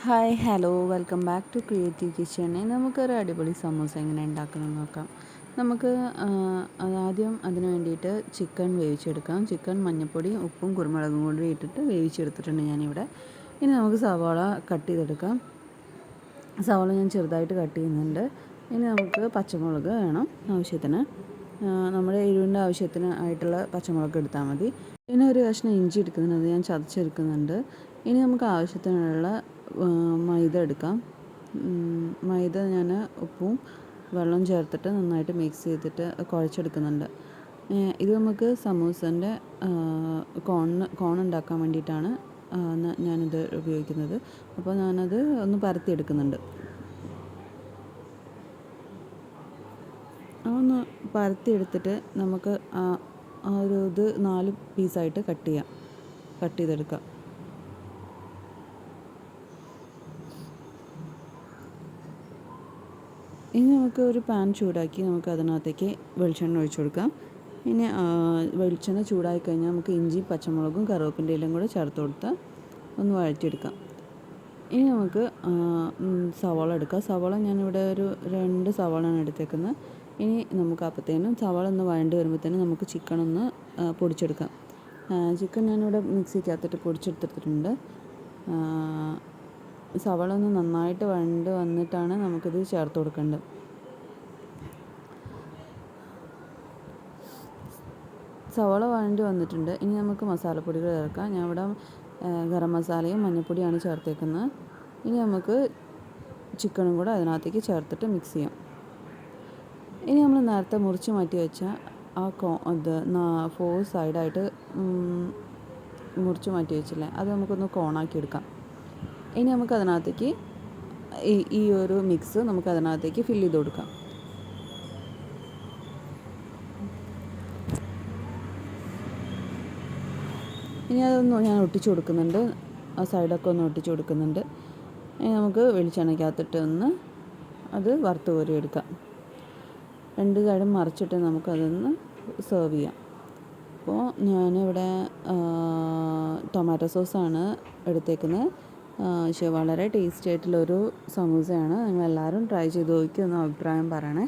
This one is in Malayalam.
Hi hello welcome back to creative kitchen. നമുക്കൊരു അടിപൊളി സമൂസ എങ്ങനെ ഉണ്ടാക്കണമെന്ന് നോക്കാം. നമുക്ക് ആദ്യം അതിന് വേണ്ടിയിട്ട് ചിക്കൻ വേവിച്ചെടുക്കാം. ചിക്കൻ മഞ്ഞൾപ്പൊടിയും ഉപ്പും കുരുമുളകും കൂടി ഇട്ടിട്ട് വേവിച്ചെടുത്തിട്ടുണ്ട് ഞാനിവിടെ. ഇനി നമുക്ക് സവാള കട്ട് ചെയ്തെടുക്കാം. സവാള ഞാൻ ചെറുതായിട്ട് കട്ട് ചെയ്യുന്നുണ്ട്. ഇനി നമുക്ക് പച്ചമുളക് വേണം ആവശ്യത്തിന്. നമ്മുടെ എരിവിൻ്റെ ആവശ്യത്തിന് ആയിട്ടുള്ള പച്ചമുളക് എടുത്താൽ മതി. പിന്നെ ഒരു കഷ്ണം ഇഞ്ചി എടുക്കുന്നുണ്ട്, ഞാൻ ചതച്ചെടുക്കുന്നുണ്ട്. ഇനി നമുക്ക് ആവശ്യത്തിനുള്ള മൈദ എടുക്കാം. മൈദ ഞാൻ ഉപ്പും വെള്ളം ചേർത്തിട്ട് നന്നായിട്ട് മിക്സ് ചെയ്തിട്ട് കുഴച്ചെടുക്കുന്നുണ്ട്. ഇത് നമുക്ക് സമൂസൻ്റെ കോൺ ഉണ്ടാക്കാൻ വേണ്ടിയിട്ടാണ് ഞാനിത് ഉപയോഗിക്കുന്നത്. അപ്പോൾ ഞാനത് ഒന്ന് പരത്തിയെടുക്കുന്നുണ്ട്. അതൊന്ന് പരത്തിയെടുത്തിട്ട് നമുക്ക് ഒരു ഇത് 4 പീസായിട്ട് കട്ട് ചെയ്തെടുക്കാം. ഇനി നമുക്ക് ഒരു പാൻ ചൂടാക്കി നമുക്ക് അതിനകത്തേക്ക് വെളിച്ചെണ്ണ ഒഴിച്ചു കൊടുക്കാം. ഇനി വെളിച്ചെണ്ണ ചൂടായി കഴിഞ്ഞാൽ നമുക്ക് ഇഞ്ചി പച്ചമുളകും കറിവേപ്പിൻ്റെ ഇലയും കൂടെ ചേർത്ത് കൊടുത്ത് ഒന്ന് വഴറ്റിയെടുക്കാം. ഇനി നമുക്ക് സവാള എടുക്കാം. സവാള ഞാനിവിടെ ഒരു 2 സവാളയാണ് എടുത്തേക്കുന്നത്. ഇനി നമുക്ക് അപ്പോഴത്തേനും സവാള ഒന്ന് വഴണ്ട് വരുമ്പോഴത്തേനും നമുക്ക് ചിക്കൻ ഒന്ന് പൊടിച്ചെടുക്കാം. ചിക്കൻ ഞാനിവിടെ മിക്സിക്കകത്തിട്ട് പൊടിച്ചെടുത്തിട്ടുണ്ട്. സവാള ഒന്ന് നന്നായിട്ട് വഴണ്ട് വന്നിട്ടാണ് നമുക്കിത് ചേർത്ത് കൊടുക്കേണ്ടത്. സവാള വഴണ്ടി വന്നിട്ടുണ്ട്. ഇനി നമുക്ക് മസാലപ്പൊടികൾ ചേർക്കാം. ഞാൻ ഇവിടെ ഗരം മസാലയും മഞ്ഞൾപ്പൊടിയാണ് ചേർത്തേക്കുന്നത്. ഇനി നമുക്ക് ചിക്കനും കൂടെ അതിനകത്തേക്ക് ചേർത്തിട്ട് മിക്സ് ചെയ്യാം. ഇനി നമ്മൾ നേരത്തെ മുറിച്ച് മാറ്റി വെച്ച ആ 4 സൈഡായിട്ട് മുറിച്ച് മാറ്റി വെച്ചില്ലേ, അത് നമുക്കൊന്ന് കോണാക്കി എടുക്കാം. ഇനി നമുക്ക് അതിനകത്തേക്ക് ഈ ഒരു മിക്സ് നമുക്ക് അതിനകത്തേക്ക് ഫില്ല് ചെയ്ത് കൊടുക്കാം. ഇനി അതൊന്ന് ഞാൻ ഒട്ടിച്ചു കൊടുക്കുന്നുണ്ട്. ആ സൈഡൊക്കെ ഒന്ന് ഒട്ടിച്ചു കൊടുക്കുന്നുണ്ട്. ഇനി നമുക്ക് വെളിച്ചെണ്ണയ്ക്കകത്തിട്ട് ഒന്ന് അത് വറുത്ത് കോരിയെടുക്കാം. 2 സൈഡും മറിച്ചിട്ട് നമുക്കതൊന്ന് സെർവ് ചെയ്യാം. അപ്പോൾ ഞാനിവിടെ ടൊമാറ്റോ സോസാണ് എടുത്തേക്കുന്നത്. പക്ഷേ വളരെ ടേസ്റ്റി ആയിട്ടുള്ളൊരു സമൂസയാണ്. നിങ്ങളെല്ലാവരും ട്രൈ ചെയ്ത് നോക്കി ഒന്ന് അഭിപ്രായം പറയണേ.